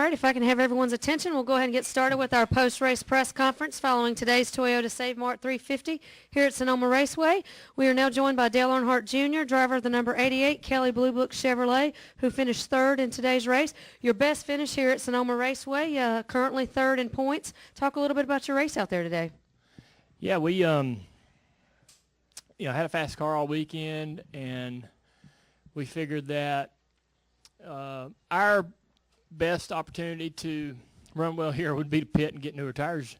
right, if I can have everyone's attention, we'll go ahead and get started with our post-race press conference following today's Toyota Save Mart 350 here at Sonoma Raceway. We are now joined by Dale Earnhardt Jr., driver of the number 88 Kelly Blue Book Chevrolet, who finished third in today's race. Your best finish here at Sonoma Raceway, currently third in points. Talk a little bit about your race out there today. Yeah, we had a fast car all weekend, and we figured that our best opportunity to run well here would be to pit and get newer tires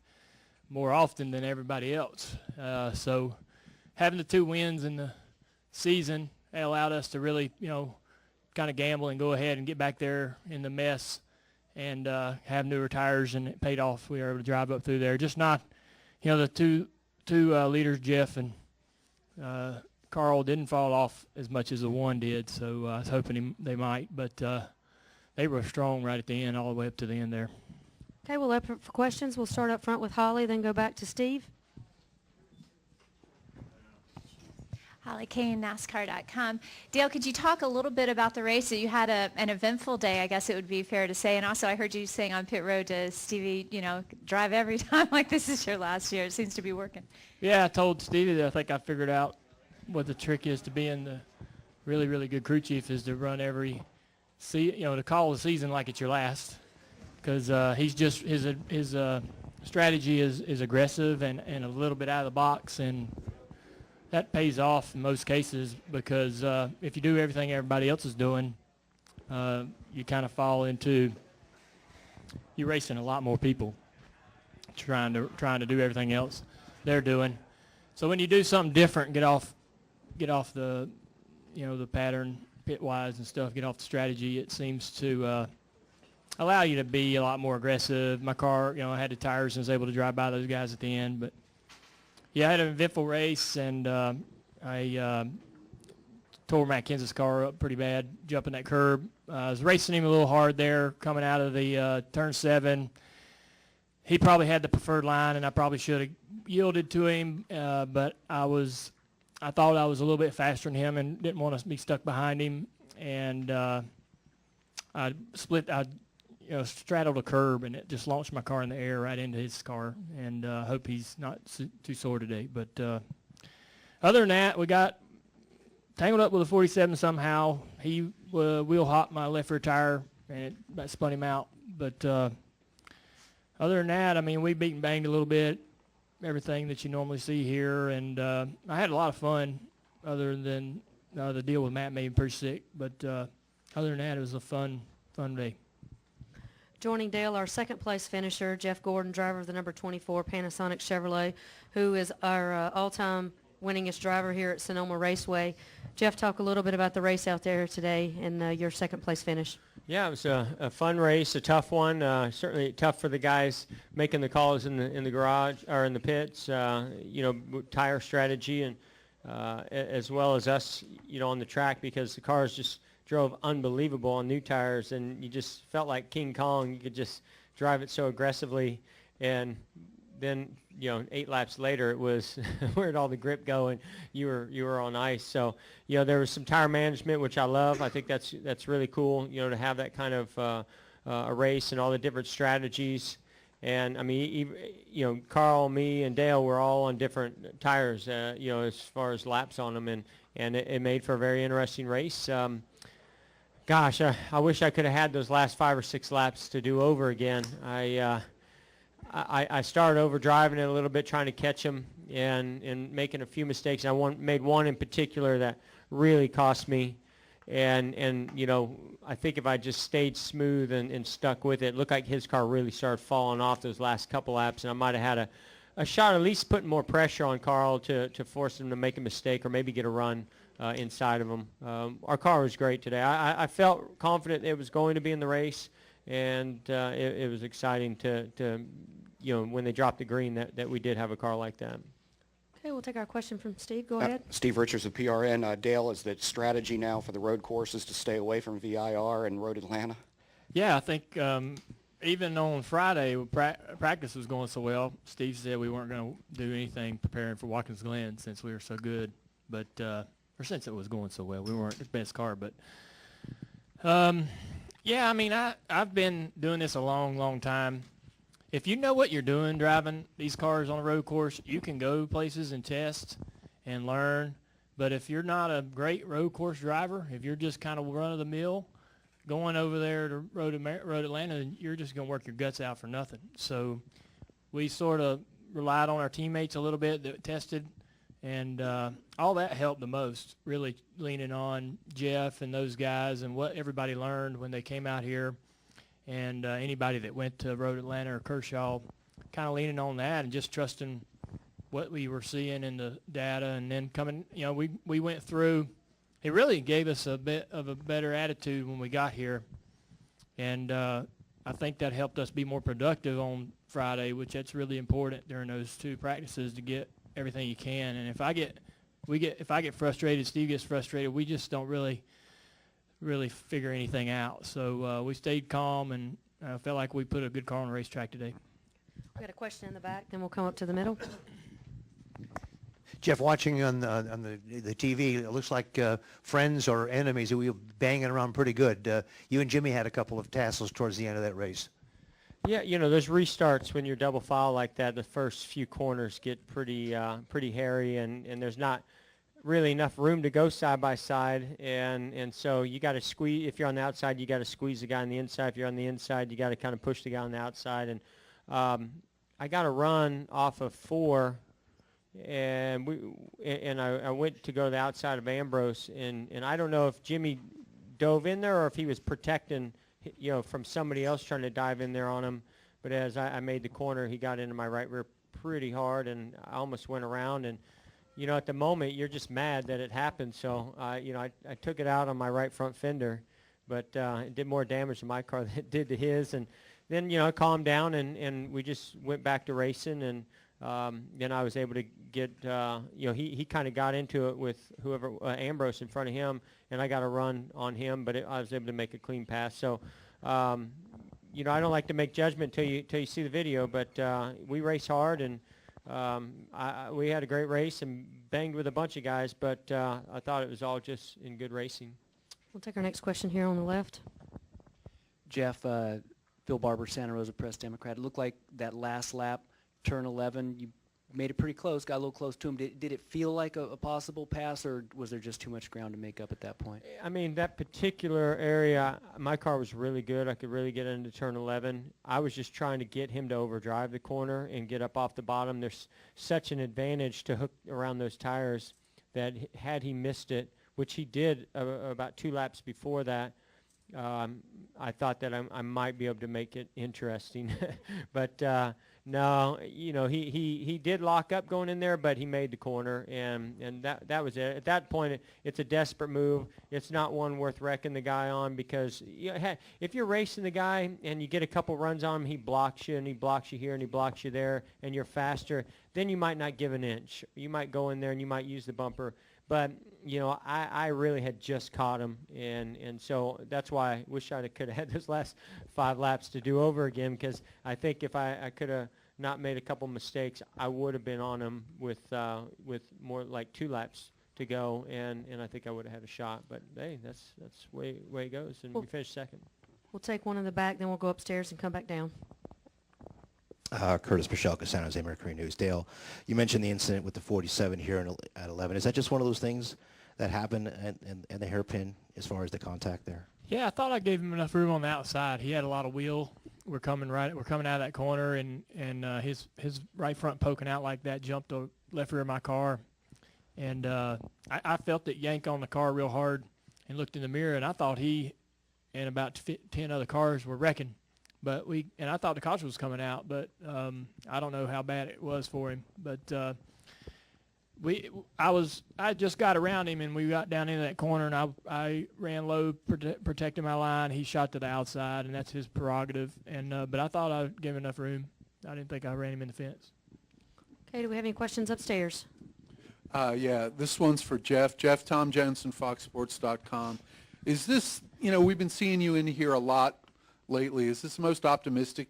more often than everybody else. So having the 2 wins in the season allowed us to really, kind of gamble and go ahead and get back there in the mess and have newer tires, and it paid off. We were able to drive up through there. Just not, the two leaders, Jeff and Carl, didn't fall off as much as the one did, so I was hoping they might, but they were strong right at the end, all the way up to the end there. Okay, we'll open for questions. We'll start up front with Holly, then go back to Steve. Holly Kane, NASCAR.com. Dale, could you talk a little bit about the race? You had an eventful day, I guess it would be fair to say. And also I heard you saying on pit road to Stevie, drive every time like this is your last year. It seems to be working. Yeah, I told Stevie that I think I figured out what the trick is to being the really, really good crew chief is to run every to call the season like it's your last, because he's just his strategy is aggressive and a little bit out of the box, and that pays off in most cases, because if you do everything everybody else is doing, you kind of fall into you're racing a lot more people trying to do everything else they're doing. So when you do something different, get off the the pattern pit-wise and stuff, get off the strategy, it seems to allow you to be a lot more aggressive. My car, I had the tires and was able to drive by those guys at the end. But, yeah, I had an eventful race, and I tore Matt Kenseth's car up pretty bad, jumping that curb. I was racing him a little hard there coming out of the turn 7. He probably had the preferred line, and I probably should have yielded to him, but I thought I was a little bit faster than him and didn't want to be stuck behind him, and I straddled a curb, and it just launched my car in the air right into his car, and I hope he's not too sore today. But other than that, we got tangled up with a 47 somehow. He wheel hopped my left rear tire, and that spun him out. But other than that, we beat and banged a little bit, everything that you normally see here, and I had a lot of fun, other than the deal with Matt made me pretty sick. But other than that, it was a fun day. Joining Dale, our second-place finisher, Jeff Gordon, driver of the number 24 Panasonic Chevrolet, who is our all-time winningest driver here at Sonoma Raceway. Jeff, talk a little bit about the race out there today and your second-place finish. Yeah, it was a fun race, a tough one. Certainly tough for the guys making the calls in the garage or in the pits. Tire strategy and as well as us, on the track, because the cars just drove unbelievable on new tires, and you just felt like King Kong. You could just drive it so aggressively, and then 8 laps later it was where'd all the grip go, and you were on ice. So there was some tire management, which I love. I think that's really cool, to have that kind of a race and all the different strategies. And Carl, me, and Dale were all on different tires, as far as laps on them, and it made for a very interesting race. Gosh, I wish I could have had those last 5 or 6 laps to do over again. I started over driving it a little bit, trying to catch him and making a few mistakes. I made one in particular that really cost me. And I think if I just stayed smooth and stuck with it, it looked like his car really started falling off those last couple laps, and I might have had a shot at least putting more pressure on Carl to force him to make a mistake or maybe get a run inside of him. Our car was great today. I felt confident it was going to be in the race, and it was exciting to when they dropped the green that we did have a car like that. Okay, we'll take our question from Steve. Go ahead. Steve Richards of PRN. Dale, is the strategy now for the road courses to stay away from VIR and Road Atlanta? Yeah, I think even on Friday, practice was going so well. Steve said we weren't going to do anything preparing for Watkins Glen since we were so good, but or since it was going so well. We weren't the best car, but Yeah, I mean, I've been doing this a long, long time. If you know what you're doing driving these cars on a road course, you can go places and test and learn. But if you're not a great road course driver, if you're just kind of run-of-the-mill, going over there to Road Atlanta, you're just going to work your guts out for nothing. So we sort of relied on our teammates a little bit that tested, and all that helped the most, really leaning on Jeff and those guys and what everybody learned when they came out here. And anybody that went to Road Atlanta or Kershaw, kind of leaning on that and just trusting what we were seeing in the data. And then coming, you know, we went through. It really gave us a bit of a better attitude when we got here. And I think that helped us be more productive on Friday, which that's really important during those two practices to get everything you can. And if I get frustrated, Steve gets frustrated, we just don't really figure anything out. So we stayed calm and felt like we put a good car on the racetrack today. We got a question in the back, then we'll come up to the middle. Jeff, watching on the TV, it looks like friends or enemies that we were banging around pretty good. You and Jimmy had a couple of tassels towards the end of that race. Yeah, you know, those restarts when you're double file like that, the first few corners get pretty hairy, and there's not really enough room to go side by side, and so you got to squeeze. If you're on the outside, you got to squeeze the guy on the inside. If you're on the inside, you got to kind of push the guy on the outside. And I got a run off of 4, and I went to go to the outside of Ambrose, and I don't know if Jimmy dove in there or if he was protecting, you know, from somebody else trying to dive in there on him. But as I made the corner, he got into my right rear pretty hard, and I almost went around. And you know, at the moment, you're just mad that it happened. So, you know, I took it out on my right front fender, but it did more damage to my car than it did to his. And then, you know, I calmed down, and we just went back to racing. And then I was able to get, you know, he kind of got into it with whoever, Ambrose in front of him, and I got a run on him, but I was able to make a clean pass. So, you know, I don't like to make judgment till you see the video, but we race hard, and we had a great race and banged with a bunch of guys, but I thought it was all just in good racing. We'll take our next question here on the left. Jeff, Phil Barber, Santa Rosa Press Democrat. It looked like that last lap, turn 11, you made it pretty close, got a little close to him. Did it feel like a possible pass, or was there just too much ground to make up at that point? I mean, that particular area, my car was really good. I could really get into turn 11. I was just trying to get him to overdrive the corner and get up off the bottom. There's such an advantage to hook around those tires that had he missed it, which he did about 2 laps before that, I thought that I might be able to make it interesting. But no, you know, he did lock up going in there, but he made the corner, and that was it. At that point, it's a desperate move. It's not one worth wrecking the guy on, because if you're racing the guy and you get a couple runs on him, he blocks you, and he blocks you here, and he blocks you there, and you're faster, then you might not give an inch. You might go in there and you might use the bumper. But, you know, I really had just caught him, and so that's why I wish I could have had those last 5 laps to do over again, because I think if I could have not made a couple mistakes, I would have been on him with more like 2 laps to go, and I think I would have had a shot. But, hey, that's the way it goes, and we finished second. We'll take one in the back, then we'll go upstairs and come back down. Curtis Pashelka, San Jose Mercury News. Dale, you mentioned the incident with the 47 here at 11. Is that just one of those things that happened and the hairpin as far as the contact there? Yeah, I thought I gave him enough room on the outside. He had a lot of wheel. We're coming out of that corner, and his right front poking out like that jumped the left rear of my car. And I felt it yank on the car real hard and looked in the mirror, and I thought he and about 10 other cars were wrecking. But I thought the caution was coming out, but I don't know how bad it was for him. But I just got around him, and we got down into that corner, and I ran low, protecting my line. He shot to the outside, and that's his prerogative. And but I thought I gave him enough room. I didn't think I ran him in the fence. Okay, do we have any questions upstairs? Yeah, this one's for Jeff. Jeff, Tom Jensen, FoxSports.com. Is this, you know, we've been seeing you in here a lot lately. Is this the most optimistic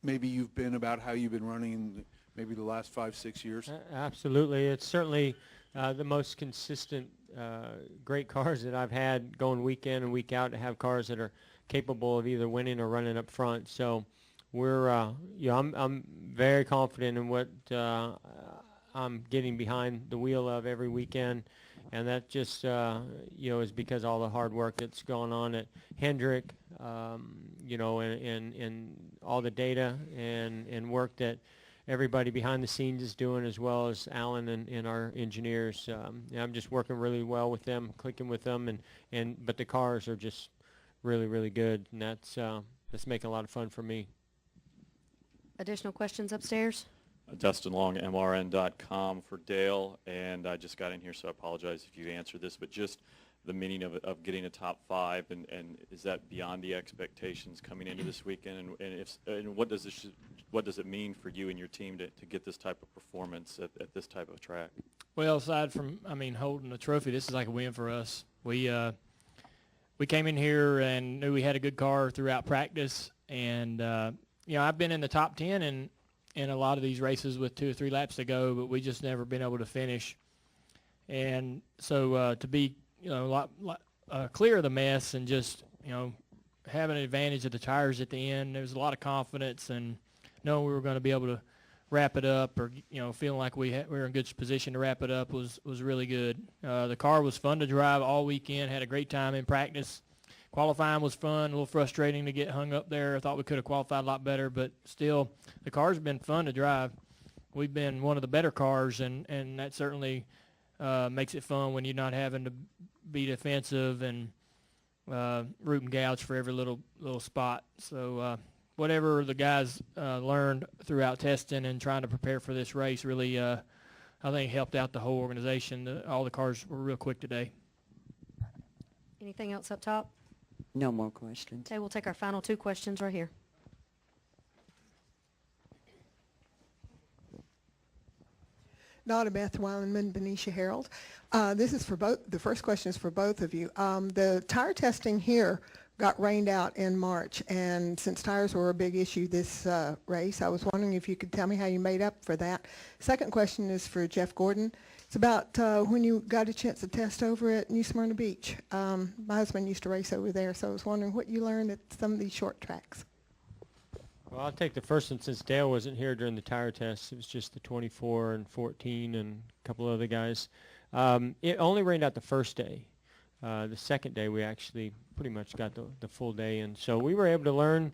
maybe you've been about how you've been running in maybe the last 5-6 years? Absolutely. It's certainly the most consistent great cars that I've had going week in and week out to have cars that are capable of either winning or running up front. So we're, I'm very confident in what I'm getting behind the wheel of every weekend, and that just, is because all the hard work that's going on at Hendrick, and all the data and work that everybody behind the scenes is doing, as well as Alan and our engineers. I'm just working really well with them, clicking with them, but the cars are just really, really good, and that's making a lot of fun for me. Additional questions upstairs? Dustin Long, MRN.com for Dale, and I just got in here, so I apologize if you answered this, but just the meaning of getting a top 5, and is that beyond the expectations coming into this weekend, and what does it mean for you and your team to get this type of performance at this type of track? Well, aside from, holding the trophy, this is like a win for us. We came in here and knew we had a good car throughout practice, and I've been in the top 10 in a lot of these races with 2 or 3 laps to go, but we just never been able to finish. And so to be clear of the mess and just having an advantage of the tires at the end, there was a lot of confidence, and knowing we were going to be able to wrap it up, or feeling like we were in good position to wrap it up was really good. The car was fun to drive all weekend. Had a great time in practice. Qualifying was fun, a little frustrating to get hung up there. I thought we could have qualified a lot better, but still, the car's been fun to drive. We've been one of the better cars, and that certainly makes it fun when you're not having to be defensive and root and gouge for every little spot. So whatever the guys learned throughout testing and trying to prepare for this race really, I think, helped out the whole organization. All the cars were real quick today. Anything else up top? No more questions. Okay, we'll take our final 2 questions right here. Donna Beth Weilenman, Benicia Herald. This is for both. The first question is for both of you. The tire testing here got rained out in March, and since tires were a big issue this race, I was wondering if you could tell me how you made up for that. Second question is for Jeff Gordon. It's about when you got a chance to test over at New Smyrna Beach. My husband used to race over there, so I was wondering what you learned at some of these short tracks. Well, I'll take the first one since Dale wasn't here during the tire test. It was just the 24 and 14 and a couple other guys. It only rained out the first day. The second day we actually pretty much got the full day, and so we were able to learn,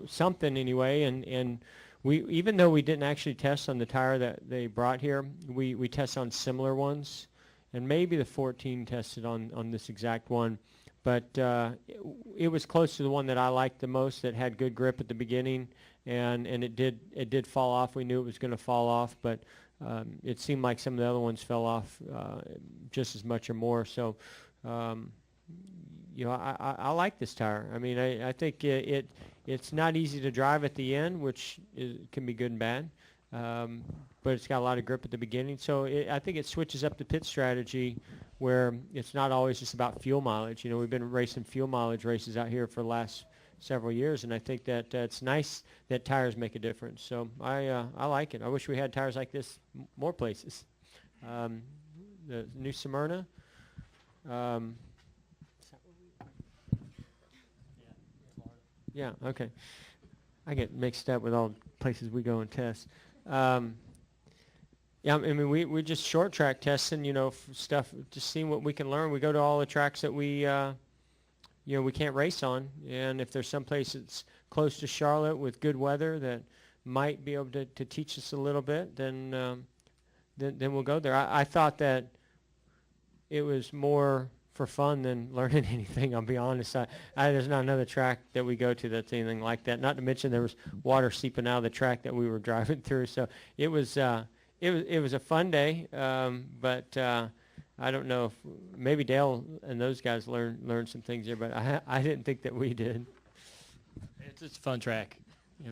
something anyway. And we, even though we didn't actually test on the tire that they brought here, we tested on similar ones, and maybe the 14 tested on this exact one. But it was close to the one that I liked the most, that had good grip at the beginning, and it did fall off. We knew it was going to fall off, but it seemed like some of the other ones fell off just as much or more. So, I like this tire. I think it's not easy to drive at the end, which can be good and bad, but it's got a lot of grip at the beginning. So I think it switches up the pit strategy, where it's not always just about fuel mileage. We've been racing fuel mileage races out here for the last several years, and I think that it's nice that tires make a difference. So I like it. I wish we had tires like this more places. The New Smyrna. Yeah, okay. I get mixed up with all the places we go and test. Yeah, we're just short track testing, stuff, just seeing what we can learn. We go to all the tracks that we can't race on, and if there's some place that's close to Charlotte with good weather that might be able to teach us a little bit, then we'll go there. I thought that it was more for fun than learning anything, I'll be honest. There's not another track that we go to that's anything like that. Not to mention there was water seeping out of the track that we were driving through. So it was a fun day, but I don't know if maybe Dale and those guys learned some things there, but I didn't think that we did. It's a fun track.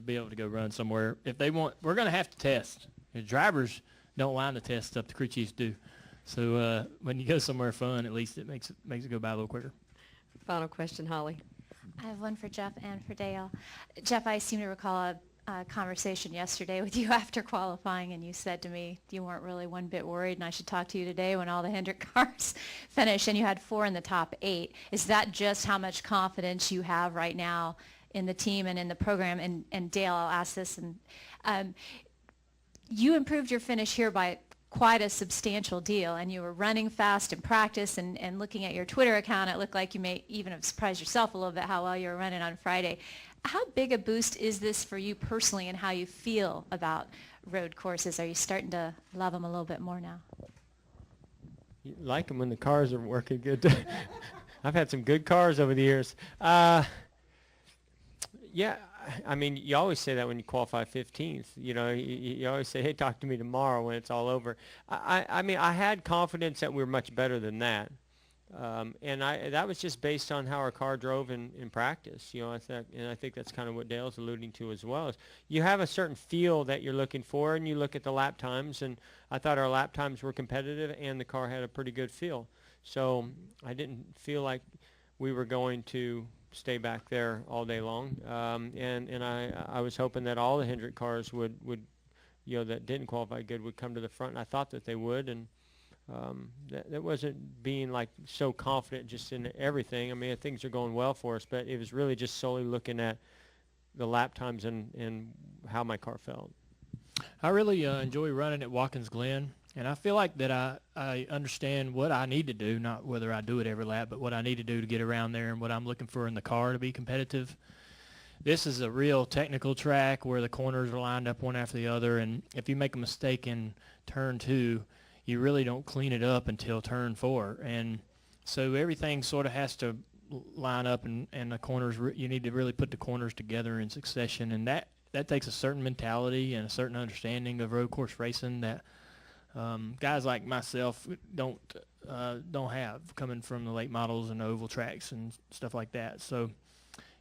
Be able to go run somewhere. If they want, we're going to have to test. The drivers don't line the test stuff the crew chiefs do. So when you go somewhere fun, at least it makes it go by a little quicker. Final question, Holly. I have one for Jeff and for Dale. Jeff, I seem to recall conversation yesterday with you after qualifying, and you said to me you weren't really one bit worried, and I should talk to you today when all the Hendrick cars finish, and you had 4 in the top 8. Is that just how much confidence you have right now in the team and in the program? And Dale, I'll ask this, and you improved your finish here by quite a substantial deal, and you were running fast in practice, and looking at your Twitter account, it looked like you may even have surprised yourself a little bit how well you were running on Friday. How big a boost is this for you personally, and how you feel about road courses? Are you starting to love them a little bit more now? You like them when the cars are working good. I've had some good cars over the years. Yeah, I mean, you always say that when you qualify 15th. You know, you always say, hey, talk to me tomorrow when it's all over. I mean, I had confidence that we were much better than that. And that was just based on how our car drove in practice. You know, and I think that's kind of what Dale's alluding to as well. Is you have a certain feel that you're looking for, and you look at the lap times, and I thought our lap times were competitive, and the car had a pretty good feel. So I didn't feel like we were going to stay back there all day long. And I was hoping that all the Hendrick cars would, you know, that didn't qualify good would come to the front, and I thought that they would. And that wasn't being like so confident just in everything. I mean, things are going well for us, but it was really just solely looking at the lap times and how my car felt. I really enjoy running at Watkins Glen, and I feel like that I understand what I need to do, not whether I do it every lap, but what I need to do to get around there and what I'm looking for in the car to be competitive. This is a real technical track where the corners are lined up one after the other, and if you make a mistake in turn 2, you really don't clean it up until turn 4. And so everything sort of has to line up, and the corners, you need to really put the corners together in succession, and that takes a certain mentality and a certain understanding of road course racing that guys like myself don't have, coming from the late models and oval tracks and stuff like that. So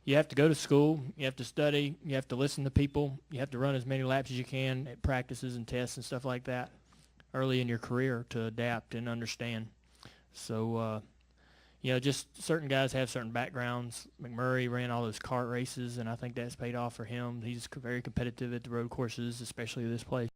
you have to go to school, you have to study, you have to listen to people, you have to run as many laps as you can at practices and tests and stuff like that early in your career to adapt and understand. So, you know, just certain guys have certain backgrounds. McMurray ran all those kart races, and I think that's paid off for him. He's very competitive at the road courses, especially this place.